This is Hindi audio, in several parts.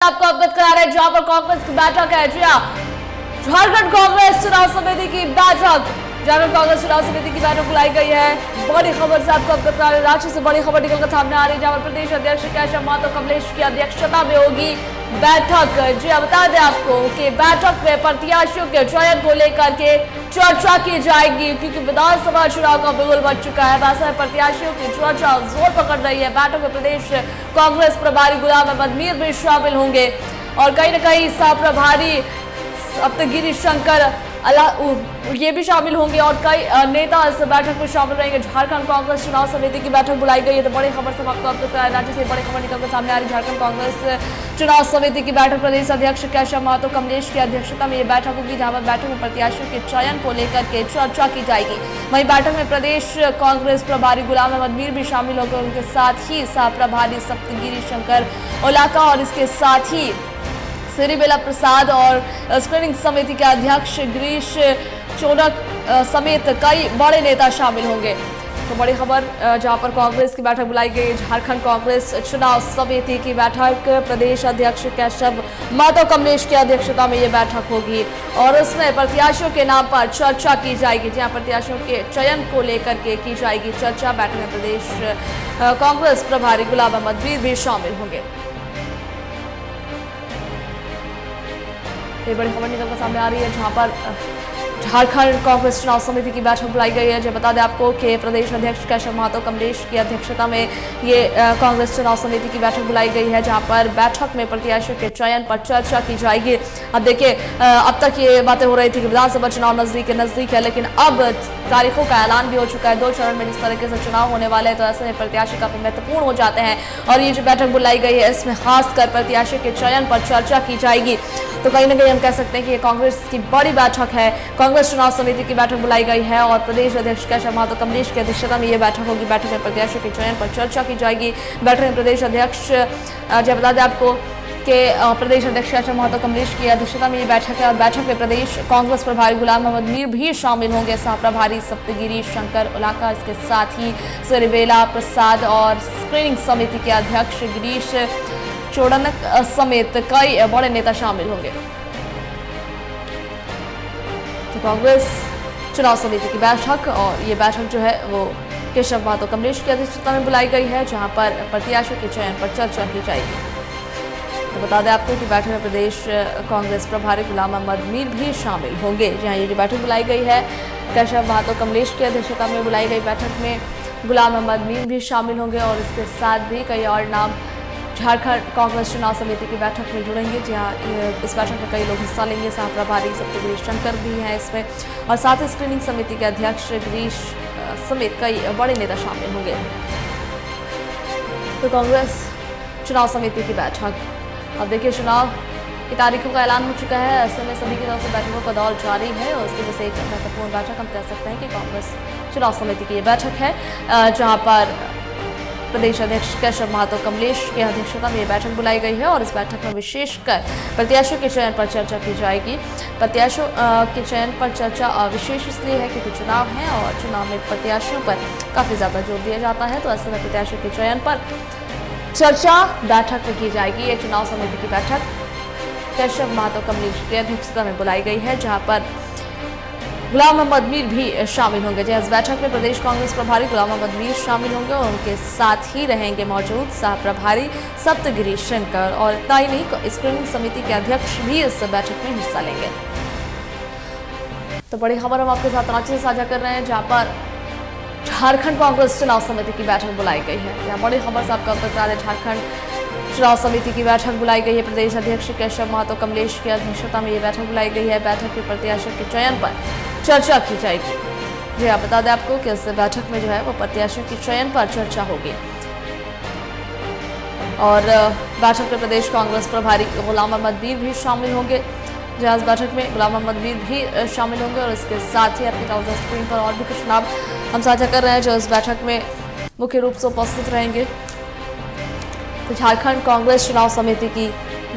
आपको अवगत करा रहे हैं जहां पर कांग्रेस की बैठक है। जी हाँ, झारखंड कांग्रेस चुनाव समिति की बैठक, झारखंड कांग्रेस चुनाव समिति की बैठक बुलाई गई है। बड़ी खबर से आपको अवगत करा रहे हैं, रांची से बड़ी खबर निकलकर सामने आ रही है, जहां पर प्रदेश अध्यक्ष केशव महतो कमलेश की अध्यक्षता में होगी बैठक। जी हाँ, बता दें आपको कि बैठक में प्रत्याशियों के चयन को लेकर के चर्चा की जाएगी, क्योंकि विधानसभा चुनाव का बिगुल बज चुका है। वैसे में प्रत्याशियों की चर्चा जोर पकड़ रही है। बैठक में प्रदेश कांग्रेस प्रभारी गुलाम अहमद मीर भी शामिल होंगे और कहीं न कहीं सह प्रभारी सप्तगिरी शंकर ये भी शामिल होंगे और कई नेता इस बैठक में शामिल रहेंगे। झारखंड कांग्रेस चुनाव समिति की बैठक बुलाई गई है। तो बड़ी खबर से आपको अवगत कराया, राज्य से बड़ी खबर निकलकर सामने आ रही है। झारखंड कांग्रेस चुनाव समिति की बैठक, प्रदेश अध्यक्ष केशव महतो कमलेश की अध्यक्षता में ये बैठक होगी, जहां पर बैठक में प्रत्याशियों के चयन को लेकर के चर्चा की जाएगी। वहीं बैठक में प्रदेश कांग्रेस प्रभारी गुलाम अहमद मीर भी शामिल होकर, उनके साथ ही सह प्रभारी सप्तगिरी शंकर उलाका और इसके साथ ही सिरिबेला प्रसाद और स्क्रीनिंग समिति के अध्यक्ष गिरीश चोनक समेत कई बड़े नेता शामिल होंगे। तो बड़ी खबर, जहां पर कांग्रेस की बैठक बुलाई गई, झारखंड कांग्रेस चुनाव समिति की बैठक, प्रदेश अध्यक्ष केशव महतो कमलेश की अध्यक्षता में ये बैठक होगी और उसमें प्रत्याशियों के नाम पर चर्चा की जाएगी। जहां प्रत्याशियों के चयन को लेकर के की जाएगी चर्चा। बैठक में प्रदेश कांग्रेस प्रभारी गुलाम अहमद मीर भी शामिल होंगे। ये बड़ी खबर निकलकर सामने आ रही है, जहां पर झारखंड कांग्रेस चुनाव समिति की बैठक बुलाई गई है। जो बता दें आपको कि प्रदेश अध्यक्ष केशव महतो कमलेश की अध्यक्षता में ये कांग्रेस चुनाव समिति की बैठक बुलाई गई है, जहां पर बैठक में प्रत्याशियों के चयन पर चर्चा की जाएगी। अब देखिए, अब तक ये बातें हो रही थी कि विधानसभा चुनाव नजदीक है, लेकिन अब तारीखों का ऐलान भी हो चुका है। 2 चरण में जिस तरीके से चुनाव होने वाले हैं, तो ऐसे में प्रत्याशी काफी महत्वपूर्ण हो जाते हैं और ये जो बैठक बुलाई गई है, इसमें खासकर प्रत्याशियों के चयन पर चर्चा की जाएगी। तो कहीं ना कहीं हम कह सकते हैं कि ये कांग्रेस की बड़ी बैठक है। कांग्रेस चुनाव समिति की बैठक बुलाई गई है और प्रदेश अध्यक्ष केशव महतो कमलेश की अध्यक्षता में ये बैठक होगी। बैठक में प्रत्याशियों के चयन पर चर्चा की जाएगी। बैठक में प्रदेश अध्यक्ष, जब बता दें आपको कि प्रदेश अध्यक्ष केशव महतो कमलेश की अध्यक्षता में ये बैठक है और बैठक में प्रदेश कांग्रेस प्रभारी गुलाम अहमद मीर भी शामिल होंगे, सह प्रभारी सप्तगिरी शंकर उलाका, इसके साथ ही सिरिबेला प्रसाद और स्क्रीनिंग समिति के अध्यक्ष गिरीश चोनक समेत कई बड़े नेता शामिल होंगे। तो कांग्रेस चुनाव समिति की बैठक, और ये बैठक जो है वो केशव महतो कमलेश की अध्यक्षता में बुलाई गई है, जहां पर प्रत्याशियों के चयन पर चर्चा की जाएगी। तो बता दें आपको कि बैठक में प्रदेश कांग्रेस प्रभारी गुलाम अहमद मीर भी शामिल होंगे। जहां ये जो बैठक बुलाई गई है, केशव महतो कमलेश की अध्यक्षता में बुलाई गई बैठक में गुलाम अहमद मीर भी शामिल होंगे और इसके साथ भी कई और नाम झारखंड कांग्रेस चुनाव समिति की बैठक में जुड़ेंगे। जहां इस बैठक में कई लोग हिस्सा लेंगे। सह प्रभारी सप्तगिरी शंकर भी हैं इसमें और साथ ही स्क्रीनिंग समिति के अध्यक्ष गिरीश समेत कई बड़े नेता शामिल होंगे। तो कांग्रेस चुनाव समिति की बैठक, अब देखिए चुनाव की तारीखों का ऐलान हो चुका है। ऐसे में सभी की तरफ से बैठकों का दौर जारी है और उसमें से एक महत्वपूर्ण बैठक हम कह सकते हैं कि कांग्रेस चुनाव समिति की ये बैठक है, जहाँ पर प्रदेश अध्यक्ष केशव महतो कमलेश की अध्यक्षता में ये बैठक बुलाई गई है और इस बैठक में विशेषकर प्रत्याशियों के चयन पर चर्चा की जाएगी। प्रत्याशियों के चयन पर चर्चा विशेष इसलिए है क्योंकि चुनाव है और चुनाव में प्रत्याशियों पर काफी ज्यादा जोर दिया जाता है। तो ऐसे में प्रत्याशियों के चयन पर चर्चा बैठक में की जाएगी। ये चुनाव समिति की बैठक केशव महतो कमलेश की अध्यक्षता में बुलाई गई है, जहाँ पर गुलाम अहमद मीर भी शामिल होंगे। इस बैठक में प्रदेश कांग्रेस प्रभारी गुलाम अहमद मीर शामिल होंगे और उनके साथ ही रहेंगे मौजूद सह प्रभारी सप्तगिरी शंकर और इतना ही नहीं, स्क्रीनिंग समिति के अध्यक्ष भी इस बैठक में हिस्सा लेंगे। तो बड़ी खबर हम आपके साथ रांची से साझा कर रहे हैं, जहां पर झारखंड कांग्रेस चुनाव समिति की बैठक बुलाई गई है। यहाँ बड़ी खबर से आपका बता दें, झारखंड चुनाव समिति की बैठक बुलाई गई है। प्रदेश अध्यक्ष केशव महतो कमलेश की अध्यक्षता में ये बैठक बुलाई गई है। बैठक में प्रत्याशियों के चयन पर चर्चा की जाएगी। जी आप बता दें आपको कि इस बैठक में जो है वो प्रत्याशियों के चयन पर चर्चा होगी और बैठक में प्रदेश कांग्रेस प्रभारी गुलाम अहमद मीर भी शामिल होंगे। जहां इस बैठक में गुलाम अहमद मीर भी शामिल होंगे और इसके साथ ही अपनी ट्राउजर स्क्रीन पर और भी कुछ नाम हम साझा कर रहे हैं जो इस बैठक में मुख्य रूप से उपस्थित रहेंगे। तो झारखंड कांग्रेस चुनाव समिति की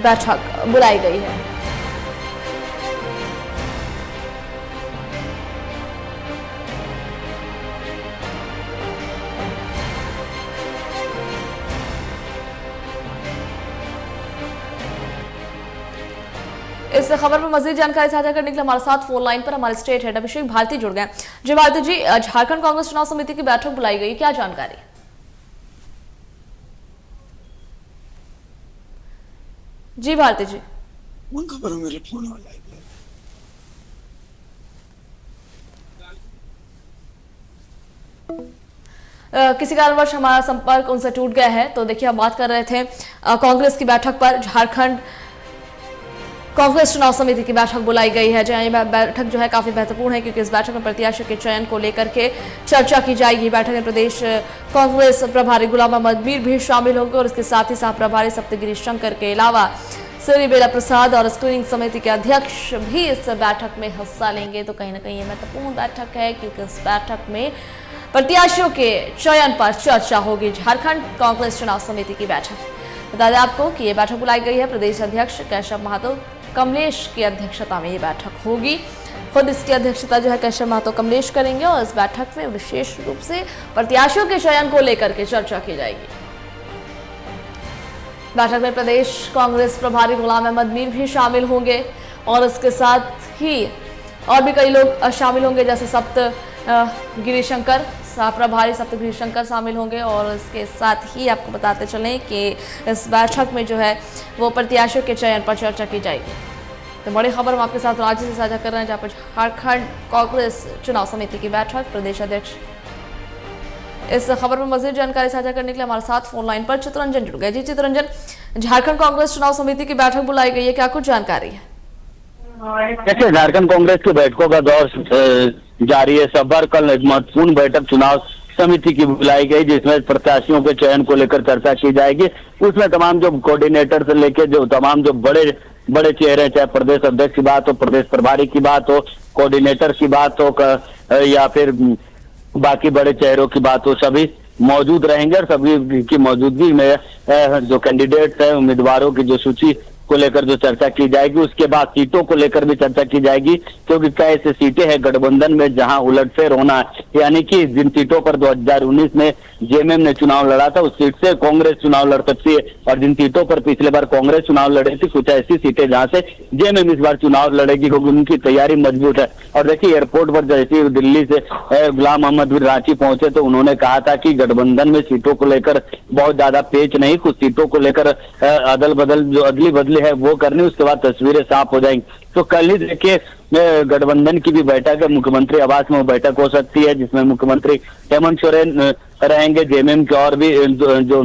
बैठक बुलाई गई है। इस खबर पर मजीद जानकारी साझा करने के लिए हमारे साथ फोन लाइन पर हमारे स्टेट हेड अभिषेक भारती जुड़ गए। जी भारती जी, झारखंड कांग्रेस चुनाव समिति की बैठक बुलाई गई, क्या जानकारी? जी भारती जी। खबर मेरे फोन वाला किसी कारणवश हमारा संपर्क उनसे टूट गया है। तो देखिए, हम बात कर रहे थे कांग्रेस की बैठक पर। झारखंड कांग्रेस चुनाव समिति की बैठक बुलाई गई है। जहां ये बैठक जो है काफी महत्वपूर्ण है, क्योंकि इस बैठक में प्रत्याशियों के चयन को लेकर के चर्चा की जाएगी। बैठक में प्रदेश कांग्रेस प्रभारी गुलाम अहमद मीर भी शामिल होंगे और इसके साथ ही सह प्रभारी सप्तगिरी शंकर के अलावा श्री बेला प्रसाद और स्क्रीनिंग समिति के अध्यक्ष भी इस बैठक में हिस्सा लेंगे। तो कहीं ना कहीं ये महत्वपूर्ण बैठक है, क्योंकि इस बैठक में प्रत्याशियों के चयन पर चर्चा होगी। झारखंड कांग्रेस चुनाव समिति की बैठक, बता दें आपको कि यह बैठक बुलाई गई है। प्रदेश अध्यक्ष केशव महतो कमलेश की अध्यक्षता में ये बैठक होगी। खुद इसकी अध्यक्षता जो है केशव महतो कमलेश करेंगे और इस बैठक में विशेष रूप से प्रत्याशियों के चयन को लेकर के चर्चा की जाएगी। बैठक में प्रदेश कांग्रेस प्रभारी गुलाम अहमद मीर भी शामिल होंगे और इसके साथ ही और भी कई लोग शामिल होंगे, जैसे सप्तगिरी शंकर, सह प्रभारी सप्तगिरी शंकर शामिल होंगे। और इसके साथ ही आपको बताते चलें कि इस बैठक में जो है वो प्रत्याशियों के चयन पर चर्चा की जाएगी। तो बड़ी खबर हम आपके साथ राज्य से साझा कर रहे हैं, जहाँ पर झारखंड कांग्रेस चुनाव समिति की बैठक, प्रदेश अध्यक्ष। इस खबर पर मजीद जानकारी साझा करने के लिए हमारे साथ फोन लाइन पर चितरंजन जुड़ गए। जी चितरंजन, झारखंड कांग्रेस चुनाव समिति की बैठक बुलाई गई है, क्या कुछ जानकारी है? देखिए, झारखंड कांग्रेस की बैठकों का दौर जारी है। सब बार कल एक महत्वपूर्ण बैठक चुनाव समिति की बुलाई गई, जिसमें प्रत्याशियों के चयन को लेकर चर्चा की जाएगी। उसमें तमाम जो कोऑर्डिनेटर से लेकर जो तमाम जो बड़े बड़े चेहरे, चाहे प्रदेश अध्यक्ष की बात हो, प्रदेश प्रभारी की बात हो, कोऑर्डिनेटर की बात हो या फिर बाकी बड़े चेहरों की बात हो, सभी मौजूद रहेंगे। और सभी की मौजूदगी में जो कैंडिडेट्स हैं, उम्मीदवारों की जो सूची को लेकर जो चर्चा की जाएगी। उसके बाद सीटों को लेकर भी चर्चा की जाएगी, क्योंकि कई ऐसी सीटें हैं गठबंधन में जहां उलटफेर होना है। यानी कि जिन सीटों पर 2019 में जेएमएम ने चुनाव लड़ा था, उस सीट से कांग्रेस चुनाव लड़ सकती है। और जिन सीटों पर पिछले बार कांग्रेस चुनाव लड़ी थी, कुछ ऐसी सीटें जहां से जेएमएम इस बार चुनाव लड़ेगी, क्योंकि उनकी तैयारी मजबूत है। और देखिए, एयरपोर्ट पर जैसे दिल्ली से गुलाम अहमद भी रांची पहुंचे तो उन्होंने कहा था कि गठबंधन में सीटों को लेकर बहुत ज्यादा पेच नहीं, कुछ सीटों को लेकर अदल बदल जो अदली बदली है वो करनी, उसके बाद तस्वीरें साफ हो जाएंगी। तो कल ही देखिए गठबंधन की भी बैठक है, मुख्यमंत्री आवास में वो बैठक हो सकती है, जिसमें मुख्यमंत्री हेमंत सोरेन रहेंगे। जेएमएम के और भी जो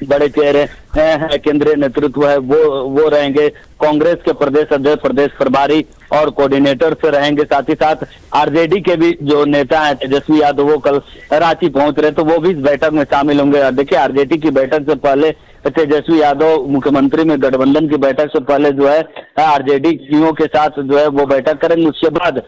बड़े चेहरे हैं, केंद्रीय नेतृत्व है, वो रहेंगे। कांग्रेस के प्रदेश अध्यक्ष, प्रदेश प्रभारी और कोऑर्डिनेटर से रहेंगे। साथ ही साथ आरजेडी के भी जो नेता हैं, तेजस्वी यादव, वो कल रांची पहुंच रहे, तो वो भी इस बैठक में शामिल होंगे। देखिए, आरजेडी की बैठक से पहले तेजस्वी यादव मुख्यमंत्री में गठबंधन की बैठक से पहले जो है आरजेडी के साथ जो है वो बैठक करेंगे। उसके बाद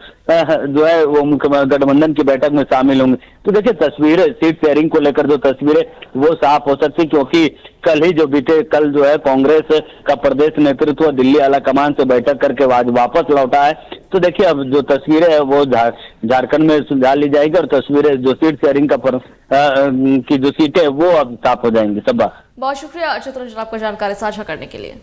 जो है वो गठबंधन की बैठक में शामिल होंगे। तो देखिए, तस्वीरें सीट शेयरिंग को लेकर जो तस्वीरें वो साफ हो सकती, क्योंकि कल ही जो बीते कल जो है कांग्रेस का प्रदेश नेतृत्व दिल्ली आलाकमान से बैठक करके आज वापस लौटा है। तो देखिए, अब जो तस्वीरें है वो झारखंड में सुधार ली जाएगी और तस्वीरें जो सीट शेयरिंग की जो सीटें वो अब साफ हो जाएंगी। सब बहुत शुक्रिया चितरंजन आपको जानकारी साझा करने के लिए।